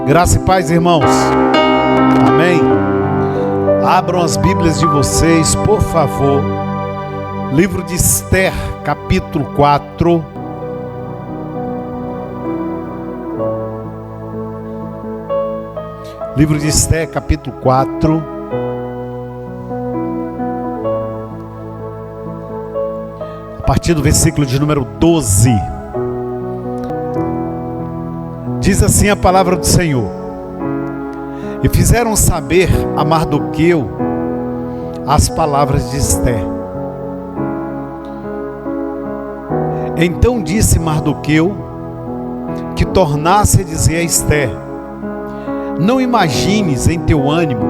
Graça e paz, irmãos. Amém. Abram as Bíblias de vocês, por favor. Livro de Esther, capítulo 4. Livro de Esther, capítulo 4. A partir do versículo de número 12. Diz assim a palavra do Senhor: E fizeram saber a Mardoqueu as palavras de Esther. Então disse Mardoqueu que tornasse a dizer a Esther: Não imagines em teu ânimo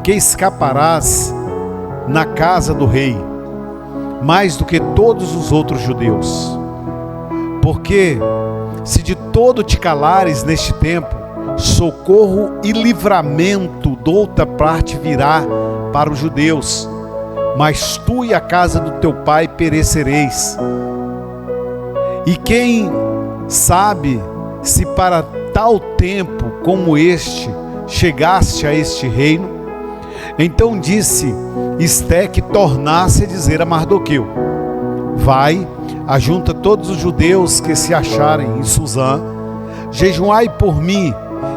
que escaparás na casa do rei, mais do que todos os outros judeus. Porque se de todo te calares neste tempo, socorro e livramento de outra parte virá para os judeus, mas tu e a casa do teu pai perecereis. E quem sabe se para tal tempo como este chegaste a este reino? Então disse Esther que tornasse a dizer a Mardoqueu: Vai, ajunta todos os judeus que se acharem em Susã, jejuai por mim,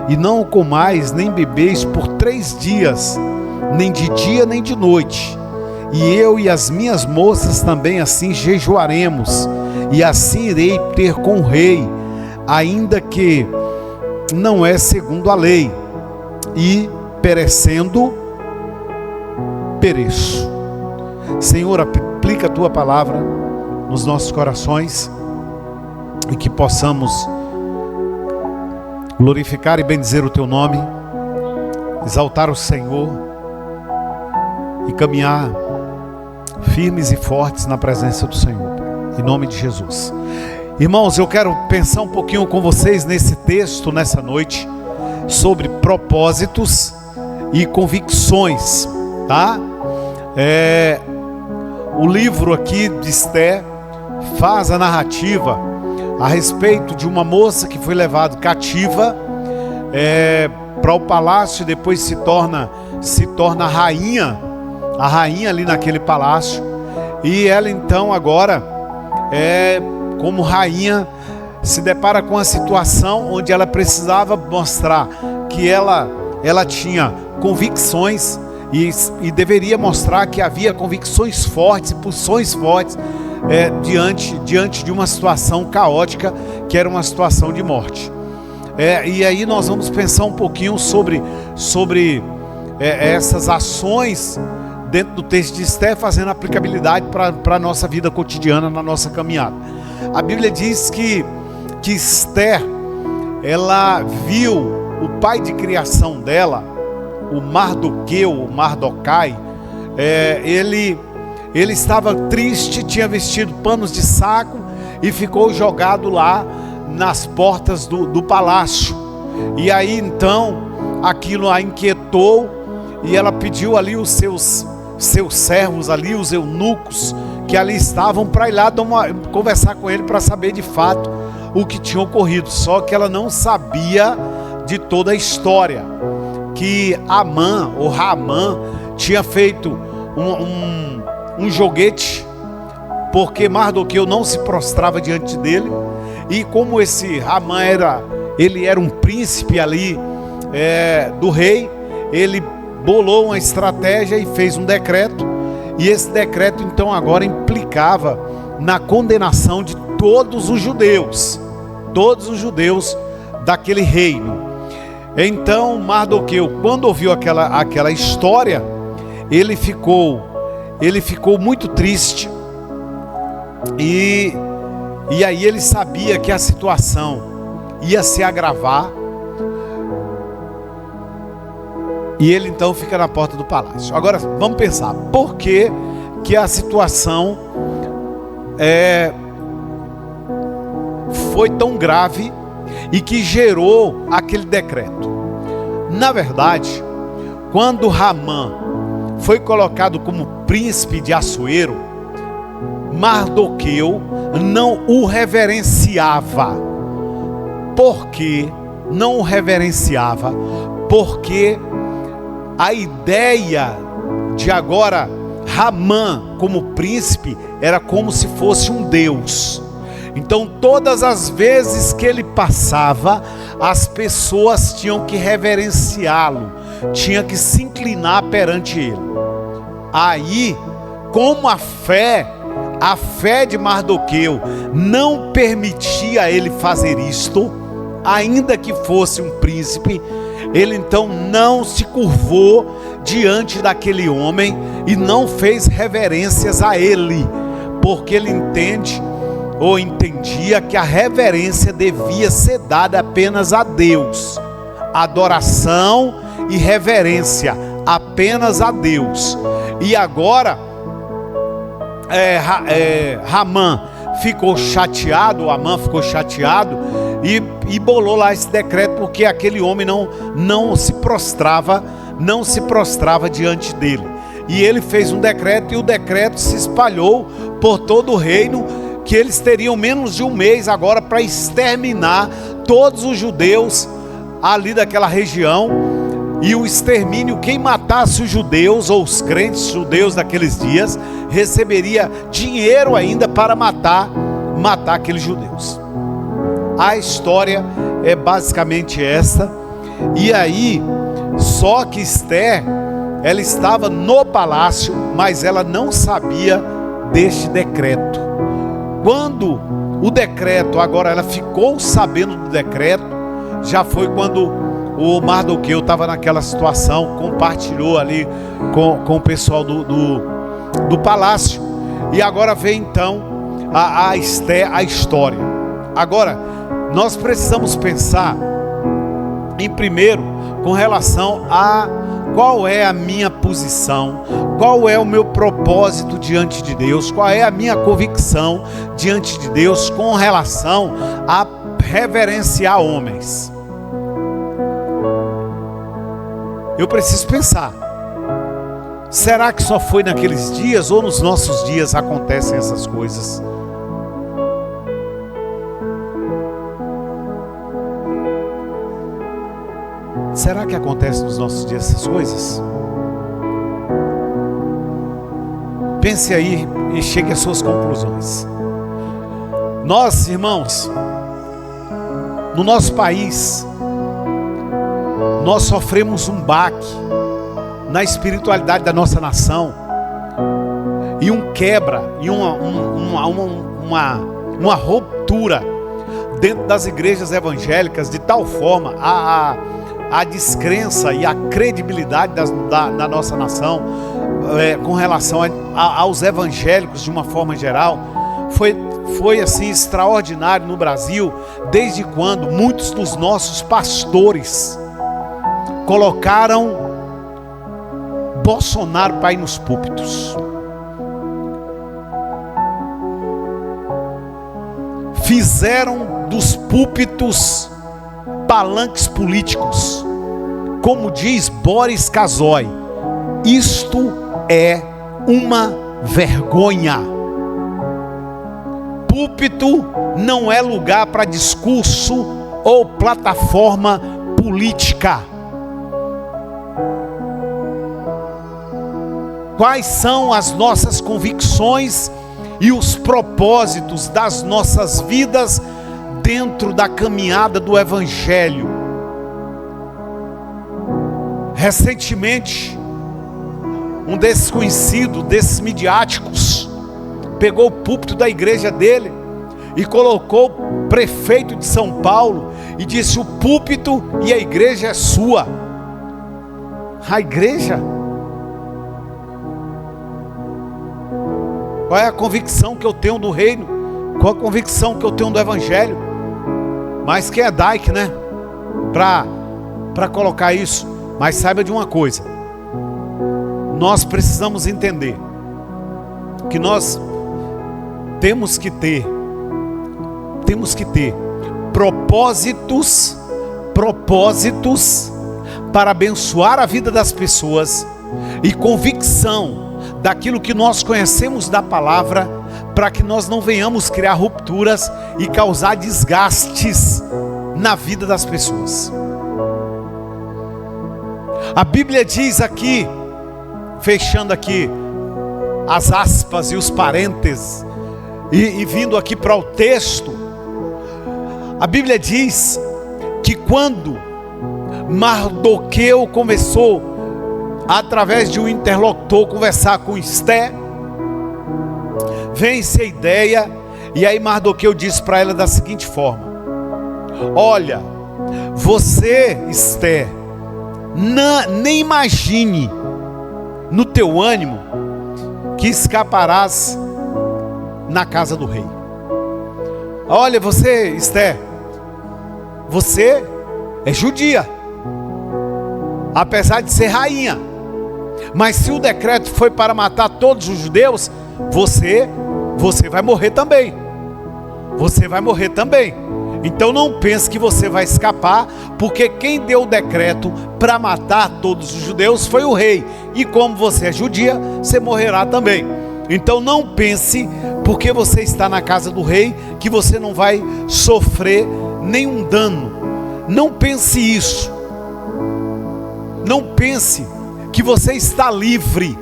e não comais nem bebeis por 3 dias, nem de dia nem de noite. E eu e as minhas moças também assim jejuaremos, e assim irei ter com o rei, ainda que não é segundo a lei, e perecendo, pereço. Senhor, aplica a tua palavra nos nossos corações, e que possamos glorificar e bendizer o teu nome, exaltar o Senhor e caminhar firmes e fortes na presença do Senhor, em nome de Jesus. Irmãos, eu quero pensar um pouquinho com vocês nesse texto, nessa noite, sobre propósitos e convicções, tá? O livro aqui de Esther faz a narrativa a respeito de uma moça que foi levada cativa para o palácio e depois se torna a rainha ali naquele palácio. E ela então agora, como rainha, se depara com a situação onde ela precisava mostrar que ela tinha convicções e deveria mostrar que havia convicções fortes e posições fortes diante de uma situação caótica, que era uma situação de morte. E aí nós vamos pensar um pouquinho sobre essas ações dentro do texto de Esther, fazendo aplicabilidade para a nossa vida cotidiana, na nossa caminhada. A Bíblia diz que Esther, ela viu o pai de criação dela, o Mardoqueu, o Mardocai, ele estava triste, tinha vestido panos de saco e ficou jogado lá nas portas do palácio. E aí então aquilo a inquietou, e ela pediu ali os seus servos ali, os eunucos que ali estavam, para ir lá conversar com ele, para saber de fato o que tinha ocorrido. Só que ela não sabia de toda a história, que Amã ou Ramã tinha feito um joguete, porque Mardoqueu não se prostrava diante dele. E como esse Ramã era um príncipe ali do rei, ele bolou uma estratégia e fez um decreto. E esse decreto então agora implicava na condenação de todos os judeus daquele reino. Então Mardoqueu, quando ouviu aquela história, ele ficou muito triste, e aí ele sabia que a situação ia se agravar, e ele então fica na porta do palácio. Agora vamos pensar, por que a situação foi tão grave e que gerou aquele decreto? Na verdade, quando Ramã foi colocado como príncipe de Assuero, Mardoqueu não o reverenciava, porque não o reverenciava, porque a ideia de agora Ramã como príncipe era como se fosse um deus. Então todas as vezes que ele passava, as pessoas tinham que reverenciá-lo, tinham que se inclinar perante ele. Aí, como a fé de Mardoqueu não permitia ele fazer isto, ainda que fosse um príncipe, ele então não se curvou diante daquele homem e não fez reverências a ele, porque ele entendia que a reverência devia ser dada apenas a Deus. Adoração e reverência apenas a Deus. E agora Amã ficou chateado e bolou lá esse decreto, porque aquele homem não se prostrava diante dele. E ele fez um decreto, e o decreto se espalhou por todo o reino, que eles teriam menos de um mês agora para exterminar todos os judeus ali daquela região. E o extermínio, quem matasse os judeus ou os crentes judeus daqueles dias, receberia dinheiro ainda para matar aqueles judeus. A história é basicamente essa. E aí, só que Esther, ela estava no palácio, mas ela não sabia deste decreto. Quando o decreto, agora ela ficou sabendo do decreto, já foi quando o Mardoqueu estava naquela situação, compartilhou ali com o pessoal do palácio. E agora vem então a Esther, a história. Agora, nós precisamos pensar em primeiro, com relação a qual é a minha posição, qual é o meu propósito diante de Deus, qual é a minha convicção diante de Deus com relação a reverenciar homens. Eu preciso pensar, será que só foi naqueles dias ou nos nossos dias acontecem essas coisas? Será que acontece nos nossos dias essas coisas? Pense aí e chegue às suas conclusões. Nós, irmãos, no nosso país, nós sofremos um baque na espiritualidade da nossa nação, e um quebra, e uma ruptura dentro das igrejas evangélicas, de tal forma a descrença e a credibilidade da nossa nação com relação aos evangélicos de uma forma geral foi assim extraordinário no Brasil, desde quando muitos dos nossos pastores colocaram Bolsonaro para ir nos púlpitos, fizeram dos púlpitos palanques políticos. Como diz Boris Casoy, isto é uma vergonha. Púlpito não é lugar para discurso ou plataforma política. Quais são as nossas convicções e os propósitos das nossas vidas dentro da caminhada do Evangelho? Recentemente, um desconhecido desses midiáticos pegou o púlpito da igreja dele e colocou o prefeito de São Paulo e disse: o púlpito e a igreja é sua. A igreja? Qual é a convicção que eu tenho do reino? Qual a convicção que eu tenho do Evangelho? Mas quem é Dyke, né? Para colocar isso. Mas saiba de uma coisa: nós precisamos entender que nós temos que ter propósitos para abençoar a vida das pessoas, e convicção daquilo que nós conhecemos da palavra, para que nós não venhamos criar rupturas e causar desgastes na vida das pessoas. A Bíblia diz aqui, fechando aqui as aspas e os parênteses, e vindo aqui para o texto, a Bíblia diz que quando Mardoqueu começou, através de um interlocutor, conversar com Esté, vence a ideia, e aí Mardoqueu diz para ela da seguinte forma: olha, você, Esté, nem imagine no teu ânimo que escaparás na casa do rei. Olha, você, Esté, você é judia, apesar de ser rainha, mas se o decreto foi para matar todos os judeus, você vai morrer também. Você vai morrer também. Então não pense que você vai escapar, porque quem deu o decreto para matar todos os judeus foi o rei. E como você é judia, você morrerá também. Então não pense, porque você está na casa do rei, que você não vai sofrer nenhum dano. Não pense isso. Não pense que você está livre.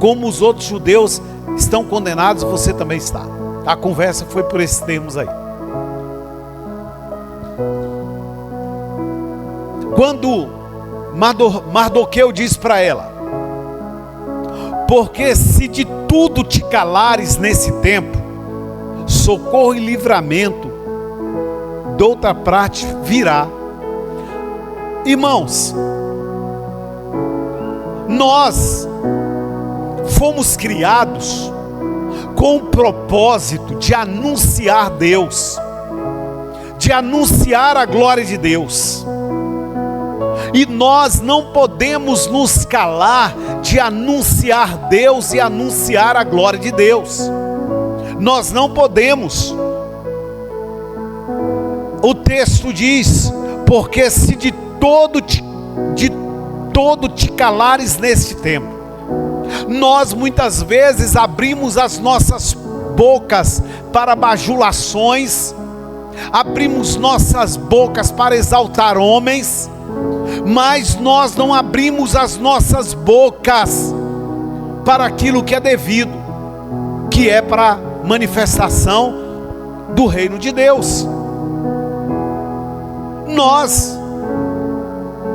Como os outros judeus estão condenados, você também está. A conversa foi por esses termos aí. Quando Mardoqueu diz para ela: porque se de tudo te calares nesse tempo, socorro e livramento de outra parte virá. Irmãos, nós fomos criados com o propósito de anunciar Deus, de anunciar a glória de Deus. E nós não podemos nos calar de anunciar Deus e anunciar a glória de Deus. Nós não podemos. O texto diz: porque se de todo te calares neste tempo. Nós muitas vezes abrimos as nossas bocas para bajulações, abrimos nossas bocas para exaltar homens, mas nós não abrimos as nossas bocas para aquilo que é devido, que é para manifestação do reino de Deus. Nós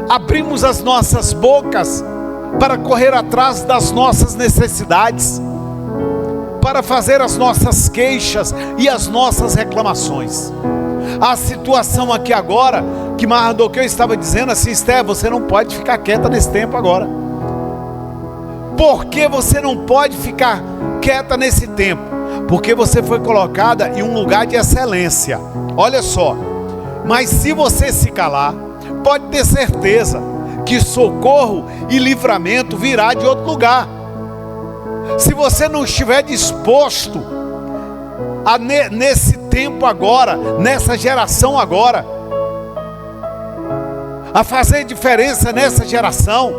abrimos as nossas bocas para correr atrás das nossas necessidades, para fazer as nossas queixas e as nossas reclamações. A situação aqui agora, que Mardoqueu estava dizendo assim: Esté, você não pode ficar quieta nesse tempo agora. Por que você não pode ficar quieta nesse tempo? Porque você foi colocada em um lugar de excelência. Olha só, mas se você se calar, pode ter certeza que socorro e livramento virá de outro lugar. Se você não estiver disposto a nesse tempo agora, nessa geração agora, a fazer diferença nessa geração,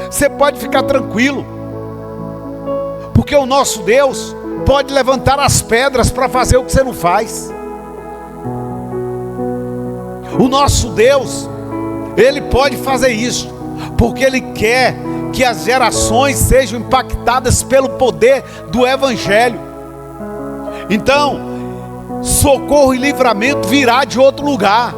você pode ficar tranquilo, porque o nosso Deus pode levantar as pedras para fazer o que você não faz. O nosso Deus, Ele pode fazer isso, porque Ele quer que as gerações sejam impactadas pelo poder do Evangelho. Então, socorro e livramento virá de outro lugar.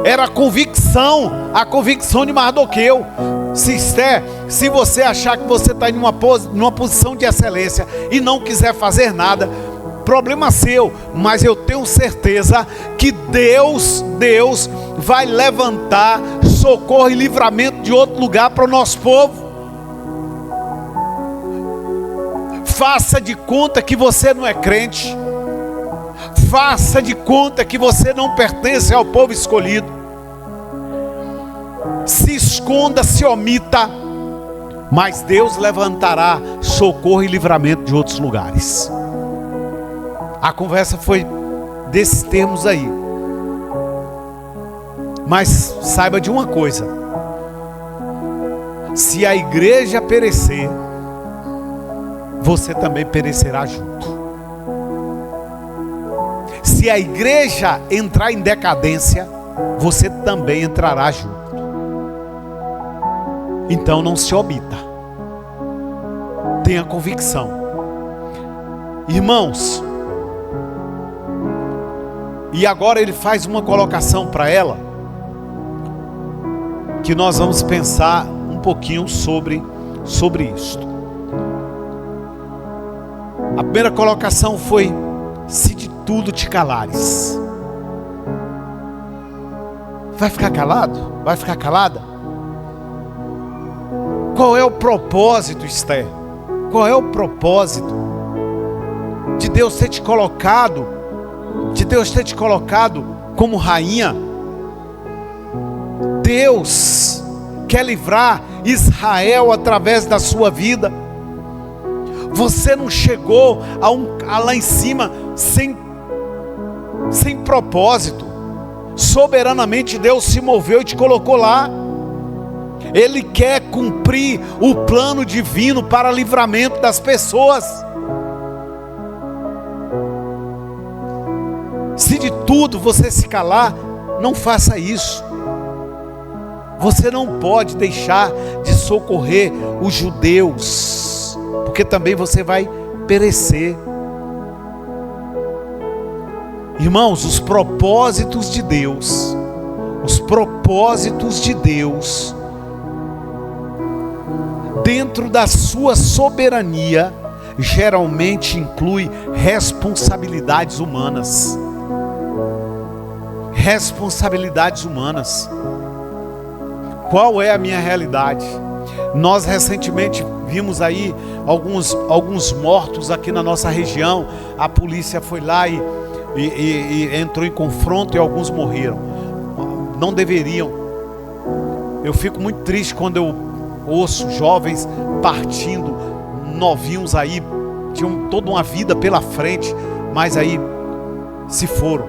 Era a convicção de Mardoqueu. Se você achar que você está em numa posição de excelência e não quiser fazer nada, problema seu, mas eu tenho certeza que Deus vai levantar socorro e livramento de outro lugar para o nosso povo. Faça de conta que você não é crente, faça de conta que você não pertence ao povo escolhido, se esconda, se omita, mas Deus levantará socorro e livramento de outros lugares. A conversa foi desses termos aí. Mas saiba de uma coisa: se a igreja perecer, você também perecerá junto. Se Se a igreja entrar em decadência, você também entrará junto. Então não se omita. Tenha convicção. Irmãos, e agora ele faz uma colocação para ela, que nós vamos pensar um pouquinho sobre isto. A primeira colocação foi: se de tudo te calares. Vai ficar calado? Vai ficar calada? Qual é o propósito, Esther? Qual é o propósito de Deus ter te colocado, como rainha? Deus quer livrar Israel através da sua vida. Você não chegou lá em cima sem propósito. Soberanamente Deus se moveu e te colocou lá. Ele quer cumprir o plano divino para livramento das pessoas. Se de tudo você se calar, não faça isso. Você não pode deixar de socorrer os judeus, porque também você vai perecer. Irmãos, os propósitos de Deus, dentro da sua soberania, geralmente inclui responsabilidades humanas. Qual é a minha realidade? Nós recentemente vimos aí alguns mortos aqui na nossa região. A polícia foi lá e entrou em confronto e alguns morreram. Não deveriam. Eu fico muito triste quando eu ouço jovens partindo, novinhos aí, tinham toda uma vida pela frente, mas aí se foram.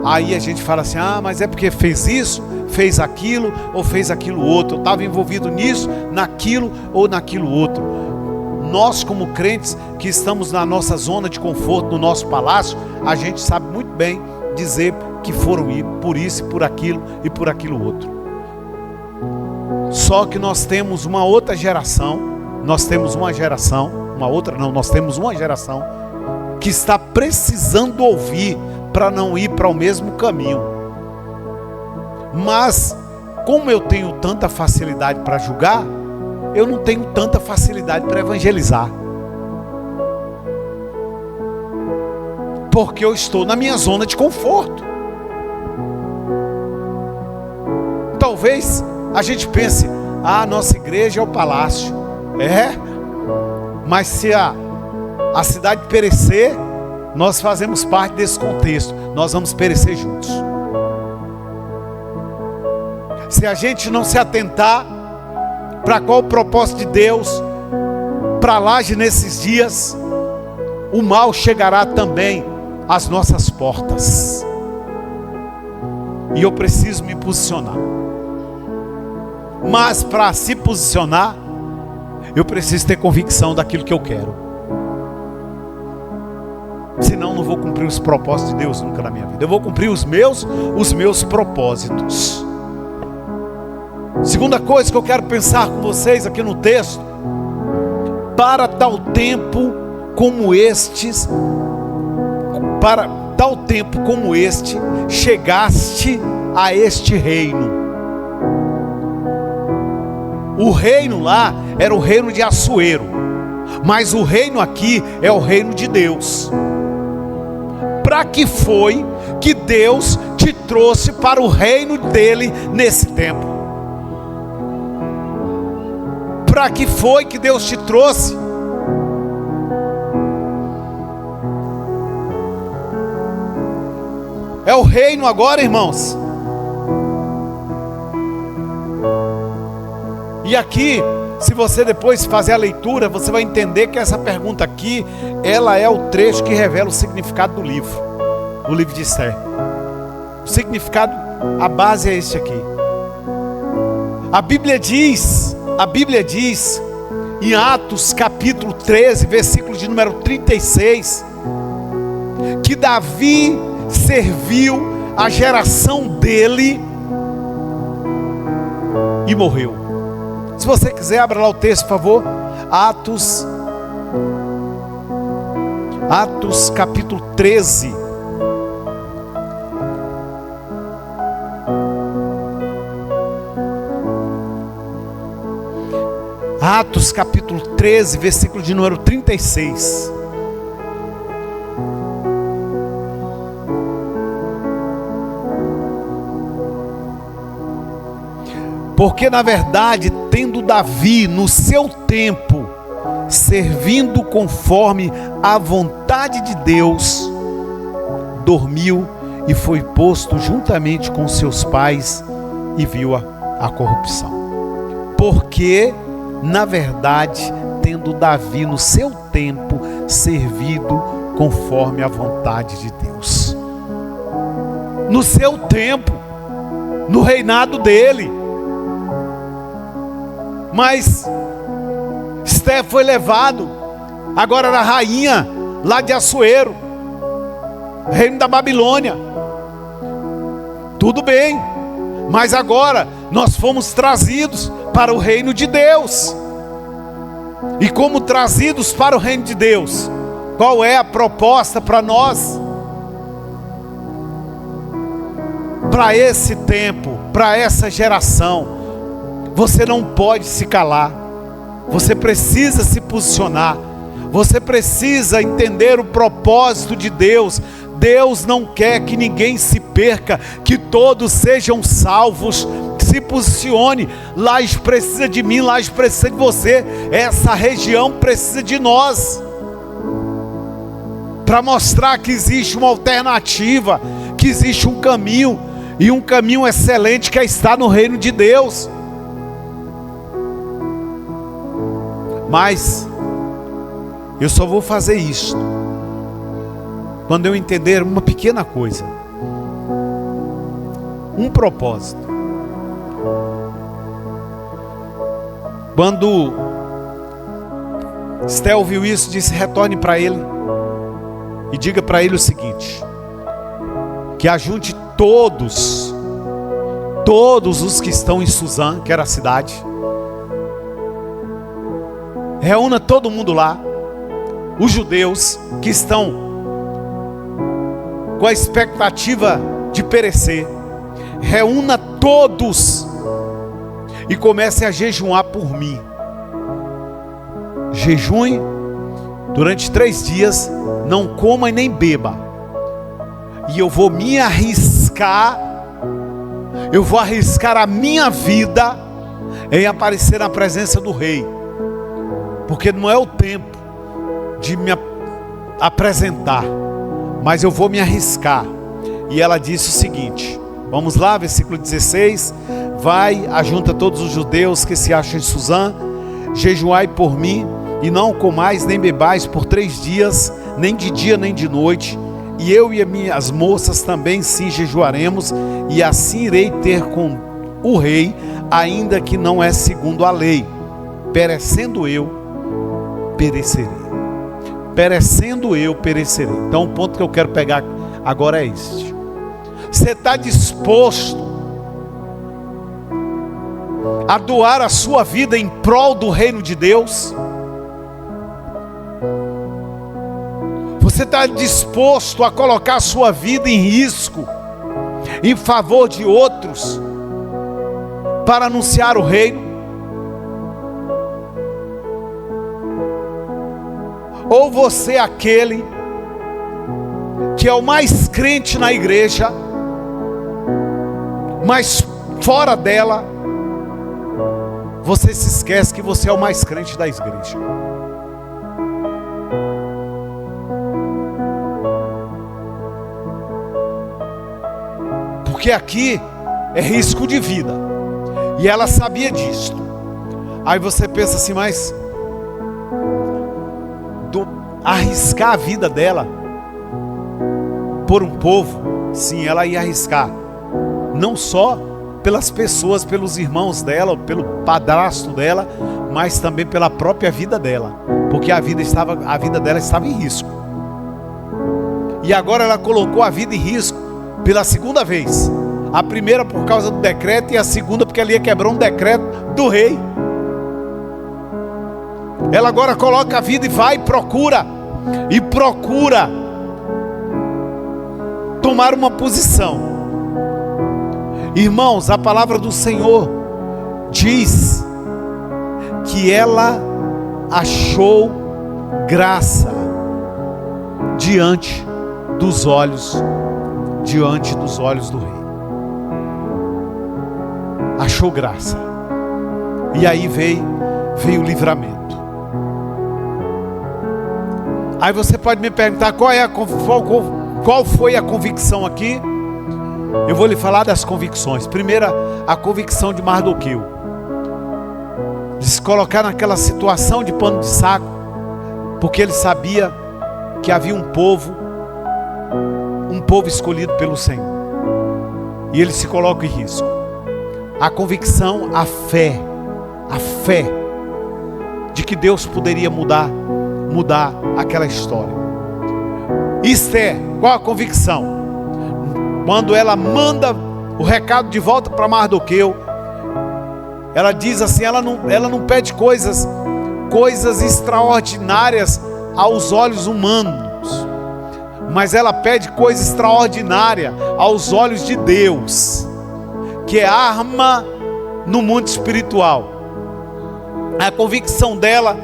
Aí a gente fala assim: ah, mas é porque fez isso, fez aquilo ou fez aquilo outro. Eu estava envolvido nisso, naquilo ou naquilo outro. Nós, como crentes que estamos na nossa zona de conforto, no nosso palácio, a gente sabe muito bem dizer que foram ir por isso, por aquilo e por aquilo outro. Só que nós temos uma outra geração, nós temos uma geração que está precisando ouvir para não ir para o mesmo caminho. Mas, como eu tenho tanta facilidade para julgar, eu não tenho tanta facilidade para evangelizar. Porque eu estou na minha zona de conforto. Talvez a gente pense: ah, nossa igreja é o palácio. Mas se a cidade perecer, nós fazemos parte desse contexto. Nós vamos perecer juntos. Se a gente não se atentar para qual o propósito de Deus para Laje nesses dias, o mal chegará também às nossas portas. E eu preciso me posicionar. Mas para se posicionar, eu preciso ter convicção daquilo que eu quero. Senão não vou cumprir os propósitos de Deus nunca na minha vida. Eu vou cumprir os meus propósitos. Segunda coisa que eu quero pensar com vocês aqui no texto: para tal tempo como este, chegaste a este reino. O reino lá era o reino de Assuero, mas o reino aqui é o reino de Deus. Para que foi que Deus te trouxe para o reino dele nesse tempo? Para que foi que Deus te trouxe? É o reino agora, irmãos. E aqui, se você depois fazer a leitura, você vai entender que essa pergunta aqui, ela é o trecho que revela o significado do livro de Esther. O significado, a base é este aqui. A Bíblia diz em Atos capítulo 13, versículo de número 36, que Davi serviu a geração dele e morreu. Se você quiser, abra lá o texto, por favor. Atos capítulo 13. Atos capítulo 13, versículo de número 36. Porque na verdade, tendo Davi no seu tempo, servindo conforme a vontade de Deus, dormiu e foi posto juntamente com seus pais e viu a corrupção. Porque na verdade, tendo Davi no seu tempo servido conforme a vontade de Deus. No seu tempo, no reinado dele. Mas Esté foi levado, agora era rainha lá de Assuero, reino da Babilônia. Tudo bem, mas agora nós fomos trazidos para o reino de Deus. E como trazidos para o reino de Deus, qual é a proposta para nós? Para esse tempo, para essa geração, você não pode se calar. Você precisa se posicionar. Você precisa entender o propósito de Deus. Deus não quer que ninguém se perca, que todos sejam salvos. Se posicione. Lages precisa de mim, Lages precisa de você. Essa região precisa de nós, para mostrar que existe uma alternativa, que existe um caminho, e um caminho excelente, que é estar no reino de Deus. Mas eu só vou fazer isso quando eu entender uma pequena coisa, um propósito. Quando Esté ouviu isso, disse: retorne para ele e diga para ele o seguinte: que ajunte todos os que estão em Suzã, que era a cidade. Reúna todo mundo lá, os judeus que estão com a expectativa de perecer. Reúna todos e comece a jejuar por mim. Jejue durante 3 dias, não coma e nem beba. E eu vou me arriscar, eu vou arriscar a minha vida em aparecer na presença do rei. Porque não é o tempo de me apresentar, mas eu vou me arriscar. E ela disse o seguinte, vamos lá, versículo 16: vai, ajunta todos os judeus que se acham em Suzã, jejuai por mim, e não comais nem bebais por 3 dias, nem de dia nem de noite, e eu e as minhas moças também sim jejuaremos, e assim irei ter com o rei, ainda que não é segundo a lei. Perecendo eu, perecerei. Perecendo eu, perecerei. Então o ponto que eu quero pegar agora é este: você está disposto a doar a sua vida em prol do reino de Deus? Você está disposto a colocar a sua vida em risco em favor de outros para anunciar o reino? Ou você é aquele que é o mais crente na igreja, mas fora dela você se esquece que você é o mais crente da igreja? Porque aqui é risco de vida, e ela sabia disso. Aí você pensa assim, mas arriscar a vida dela por um povo? Sim, ela ia arriscar, não só pelas pessoas, pelos irmãos dela, pelo padrasto dela, mas também pela própria vida dela, porque a vida dela estava em risco. E agora ela colocou a vida em risco pela segunda vez. A primeira por causa do decreto e a segunda porque ela ia quebrar um decreto do rei. Ela agora coloca a vida e vai e procura tomar uma posição. Irmãos, a palavra do Senhor diz que ela achou graça diante dos olhos do rei. Achou graça. E aí veio o livramento. Aí você pode me perguntar qual foi a convicção aqui? Eu vou lhe falar das convicções. Primeira, a convicção de Mardoqueu, de se colocar naquela situação de pano de saco, porque ele sabia que havia um povo escolhido pelo Senhor, e ele se coloca em risco. A convicção, a fé de que Deus poderia mudar aquela história. Esther, qual a convicção? Quando ela manda o recado de volta para Mardoqueu, ela diz assim, ela não pede coisas extraordinárias aos olhos humanos, mas ela pede coisa extraordinária aos olhos de Deus, que é arma no mundo espiritual. A convicção dela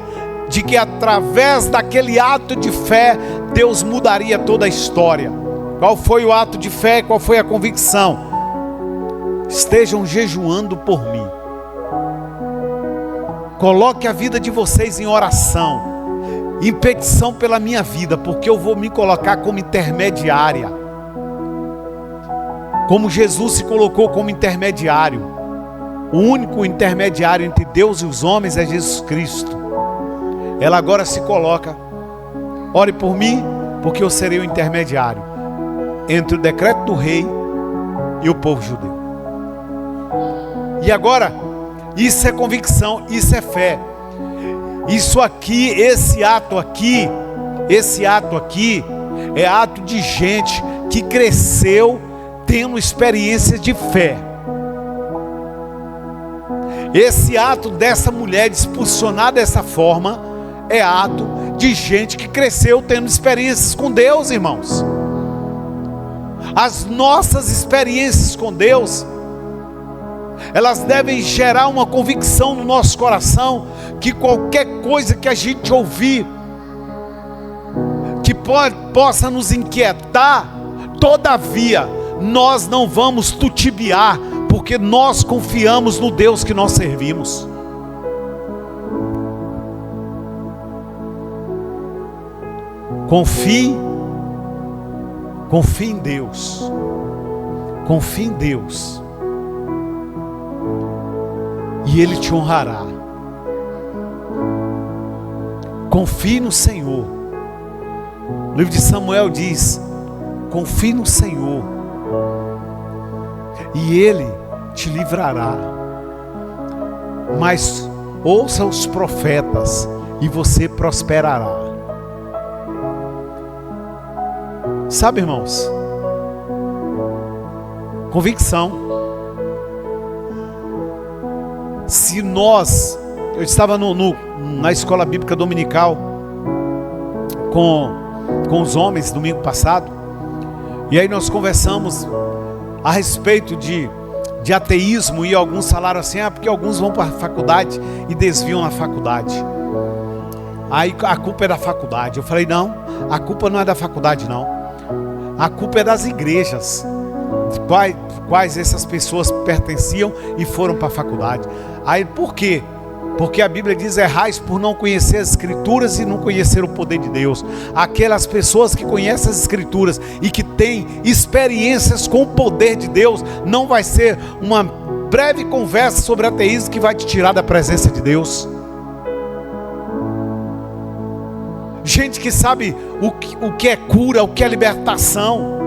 de que através daquele ato de fé, Deus mudaria toda a história. Qual foi o ato de fé? Qual foi a convicção? Estejam jejuando por mim. Coloque a vida de vocês em oração, em petição pela minha vida, porque eu vou me colocar como intermediária. Como Jesus se colocou como intermediário. O único intermediário entre Deus e os homens é Jesus Cristo. Ela agora se coloca: ore por mim, porque eu serei o intermediário entre o decreto do rei e o povo judeu. E agora, isso é convicção, isso é fé. Isso aqui, esse ato aqui é ato de gente que cresceu tendo experiências de fé. Esse ato dessa mulher de se posicionar dessa forma é ato de gente que cresceu tendo experiências com Deus, irmãos. As nossas experiências com Deus, elas devem gerar uma convicção no nosso coração, que qualquer coisa que a gente ouvir, que possa nos inquietar, todavia, nós não vamos titubear, porque nós confiamos no Deus que nós servimos. Confie em Deus. Confie em Deus. E Ele te honrará. Confie no Senhor. O livro de Samuel diz: confie no Senhor, e Ele te livrará. Mas ouça os profetas, e você prosperará. Sabe, irmãos, convicção. Se nós, eu estava na escola bíblica dominical com os homens domingo passado, e aí nós conversamos a respeito de ateísmo, e alguns falaram assim: porque alguns vão para a faculdade e desviam na faculdade, aí a culpa é da faculdade. Eu falei: não, a culpa não é da faculdade, não. A culpa é das igrejas, quais essas pessoas pertenciam e foram para a faculdade. Aí por quê? Porque a Bíblia diz: errais por não conhecer as Escrituras e não conhecer o poder de Deus. Aquelas pessoas que conhecem as Escrituras e que têm experiências com o poder de Deus, não vai ser uma breve conversa sobre ateísmo que vai te tirar da presença de Deus. Gente que sabe o que é cura, o que é libertação,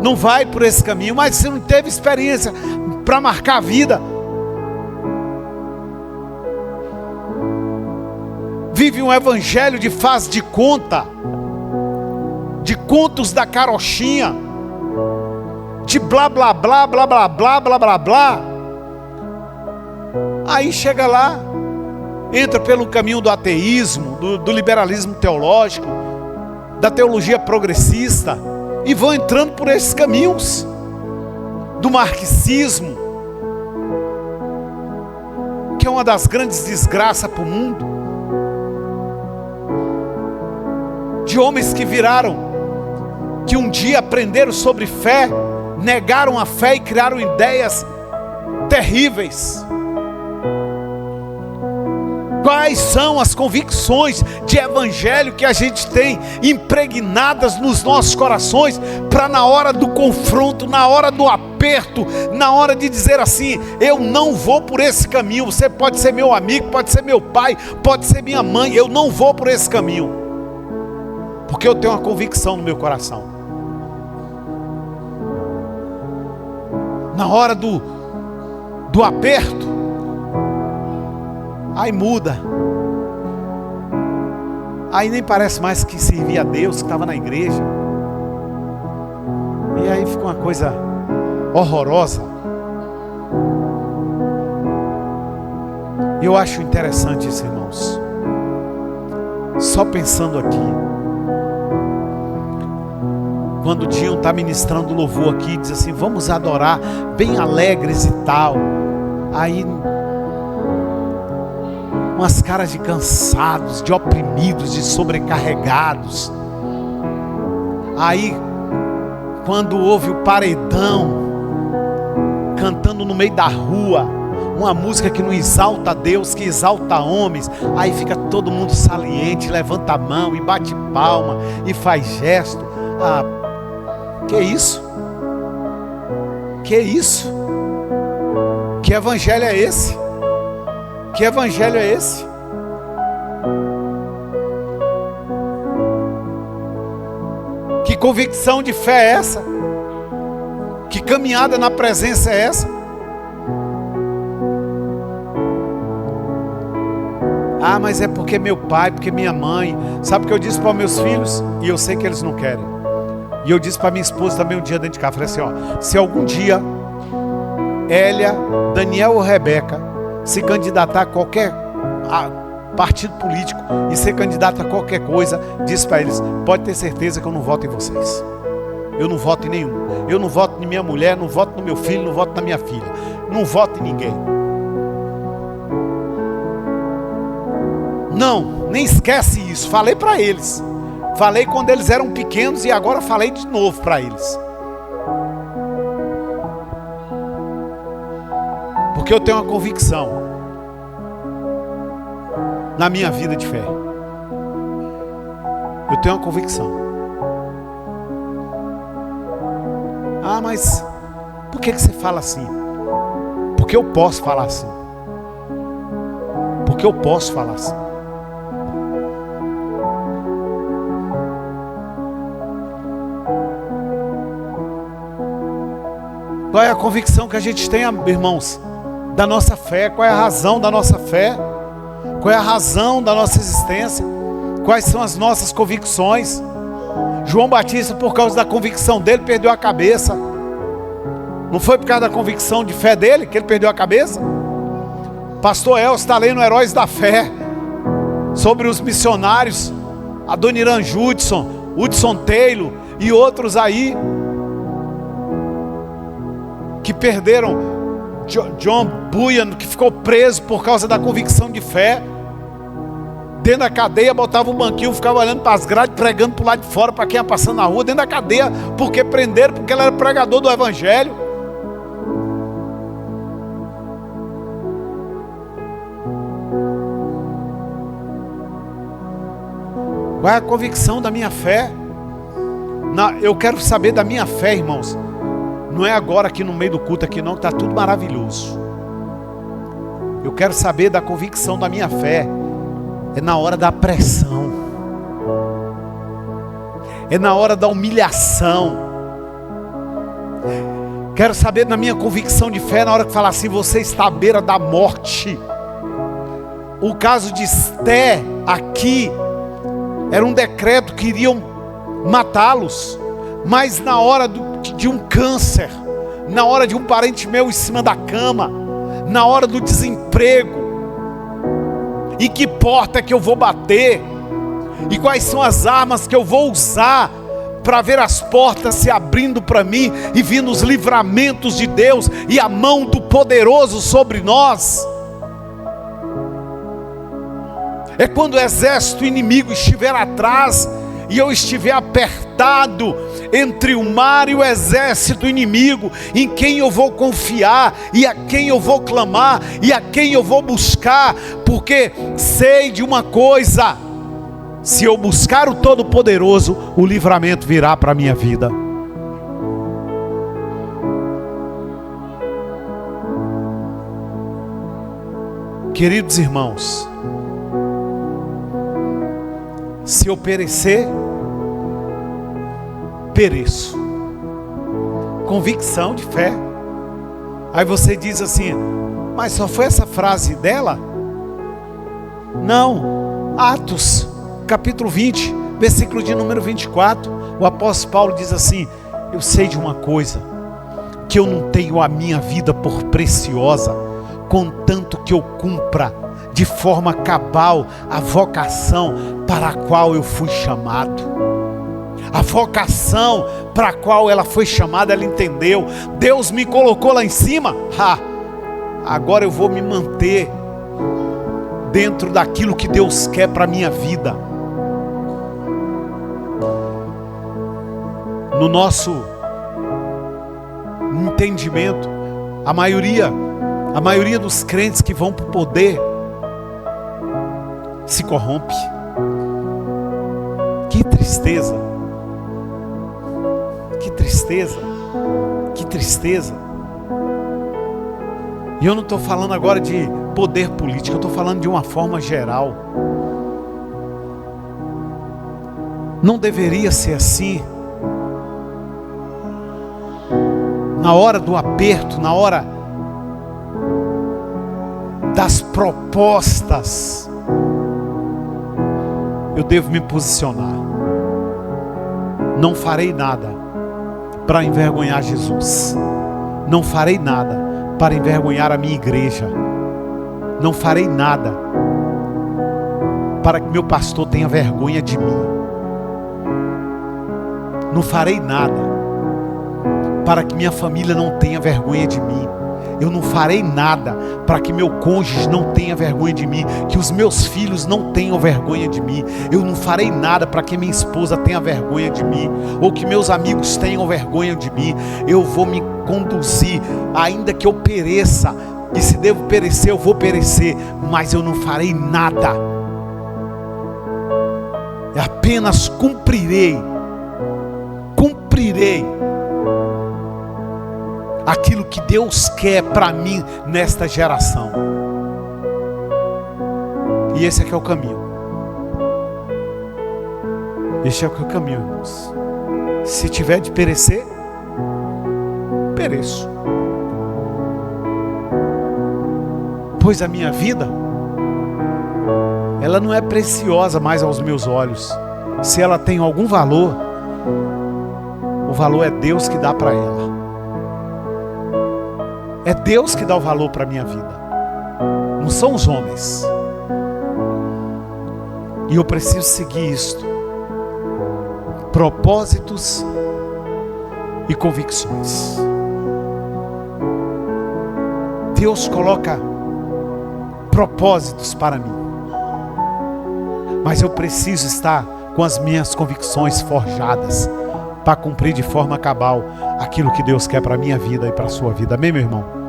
não vai por esse caminho. Mas se não teve experiência para marcar a vida, vive um evangelho de faz de conta, de contos da carochinha, de blá blá blá blá blá blá blá blá blá. Aí chega lá, entra pelo caminho do ateísmo, do liberalismo teológico, da teologia progressista, e vão entrando por esses caminhos, do marxismo, que é uma das grandes desgraças para o mundo, de homens que viraram, que um dia aprenderam sobre fé, negaram a fé e criaram ideias terríveis. Quais são as convicções de evangelho que a gente tem impregnadas nos nossos corações, para na hora do confronto, na hora do aperto, na hora de dizer assim: eu não vou por esse caminho. Você pode ser meu amigo, pode ser meu pai, pode ser minha mãe, eu não vou por esse caminho, porque eu tenho uma convicção no meu coração. Na hora do aperto, aí muda, aí nem parece mais que servia a Deus, que estava na igreja, e aí fica uma coisa horrorosa. Eu acho interessante isso, irmãos. Só pensando aqui, quando o Dinho está ministrando louvor aqui, diz assim: vamos adorar bem alegres e tal. Aí umas caras de cansados, de oprimidos, de sobrecarregados. Aí quando ouve o paredão cantando no meio da rua, uma música que não exalta Deus, que exalta homens, aí fica todo mundo saliente, levanta a mão e bate palma e faz gesto. Que isso? Que isso? Que evangelho é esse? Que evangelho é esse? Que convicção de fé é essa? Que caminhada na presença é essa? Mas é porque meu pai, porque minha mãe. Sabe o que eu disse para os meus filhos? E eu sei que eles não querem. E eu disse para minha esposa também um dia dentro de casa, falei assim: se algum dia Hélia, Daniel ou Rebeca se candidatar a qualquer partido político e ser candidato a qualquer coisa, diz para eles: pode ter certeza que eu não voto em vocês. Eu não voto em nenhum. Eu não voto em minha mulher, não voto no meu filho, não voto na minha filha. Não voto em ninguém. Não, nem esquece isso. Falei para eles. Falei quando eles eram pequenos e agora falei de novo para eles. Porque eu tenho uma convicção na minha vida de fé. Eu tenho uma convicção. Mas por que você fala assim? Porque eu posso falar assim. Porque eu posso falar assim. Qual é a convicção que a gente tem, irmãos, da nossa fé? Qual é a razão da nossa fé? Qual é a razão da nossa existência? Quais são as nossas convicções? João Batista, por causa da convicção dele, perdeu a cabeça. Não foi por causa da convicção de fé dele que ele perdeu a cabeça? Pastor Elcio está lendo Heróis da Fé, sobre os missionários, Adoniran Judson, Hudson Taylor e outros aí, que perderam. John Bunyan, que ficou preso por causa da convicção de fé, dentro da cadeia, botava um banquinho, ficava olhando para as grades, pregando para o lado de fora, para quem ia passando na rua, dentro da cadeia, porque prenderam, porque ele era pregador do evangelho. Qual é a convicção da minha fé? Eu quero saber da minha fé, irmãos. Não é agora aqui no meio do culto aqui não, que está tudo maravilhoso. Eu quero saber da convicção da minha fé. É na hora da pressão. É na hora da humilhação. Quero saber da minha convicção de fé na hora que falar assim: você está à beira da morte. O caso de Esté aqui era um decreto que iriam matá-los, mas na hora de um câncer, na hora de um parente meu em cima da cama, na hora do desemprego, e que porta que eu vou bater, e quais são as armas que eu vou usar para ver as portas se abrindo para mim e vindo os livramentos de Deus e a mão do poderoso sobre nós. É quando o exército inimigo estiver atrás e eu estiver apertado entre o mar e o exército inimigo, em quem eu vou confiar e a quem eu vou clamar e a quem eu vou buscar, porque sei de uma coisa: se eu buscar o Todo-Poderoso, o livramento virá para a minha vida. Queridos irmãos, se eu perecer, pereço. Convicção de fé. Aí você diz assim: mas só foi essa frase dela? Não. Atos capítulo 20, versículo de número 24, o apóstolo Paulo diz assim: eu sei de uma coisa, que eu não tenho a minha vida por preciosa, contanto que eu cumpra de forma cabal a vocação para a qual eu fui chamado. A vocação para a qual ela foi chamada, ela entendeu. Deus me colocou lá em cima, agora eu vou me manter dentro daquilo que Deus quer para a minha vida. No nosso entendimento, a maioria dos crentes que vão para o poder se corrompe. Que tristeza, que tristeza, que tristeza. E eu não estou falando agora de poder político, eu estou falando de uma forma geral. Não deveria ser assim. Na hora do aperto, na hora das propostas, eu devo me posicionar. Não farei nada para envergonhar Jesus. Não farei nada para envergonhar a minha igreja. Não farei nada para que meu pastor tenha vergonha de mim. Não farei nada para que minha família não tenha vergonha de mim. Eu não farei nada para que meu cônjuge não tenha vergonha de mim, que os meus filhos não tenham vergonha de mim. Eu não farei nada para que minha esposa tenha vergonha de mim, ou que meus amigos tenham vergonha de mim. Eu vou me conduzir, ainda que eu pereça, e se devo perecer, eu vou perecer, mas eu não farei nada. Eu apenas cumprirei aquilo que Deus quer para mim nesta geração. E esse aqui é o caminho. Este é o caminho, irmãos. Se tiver de perecer, pereço. Pois a minha vida, ela não é preciosa mais aos meus olhos. Se ela tem algum valor, o valor é Deus que dá para ela. É Deus que dá o valor para a minha vida, não são os homens. E eu preciso seguir isto: propósitos e convicções. Deus coloca propósitos para mim, mas eu preciso estar com as minhas convicções forjadas para cumprir de forma cabal aquilo que Deus quer para a minha vida e para a sua vida. Amém, meu irmão?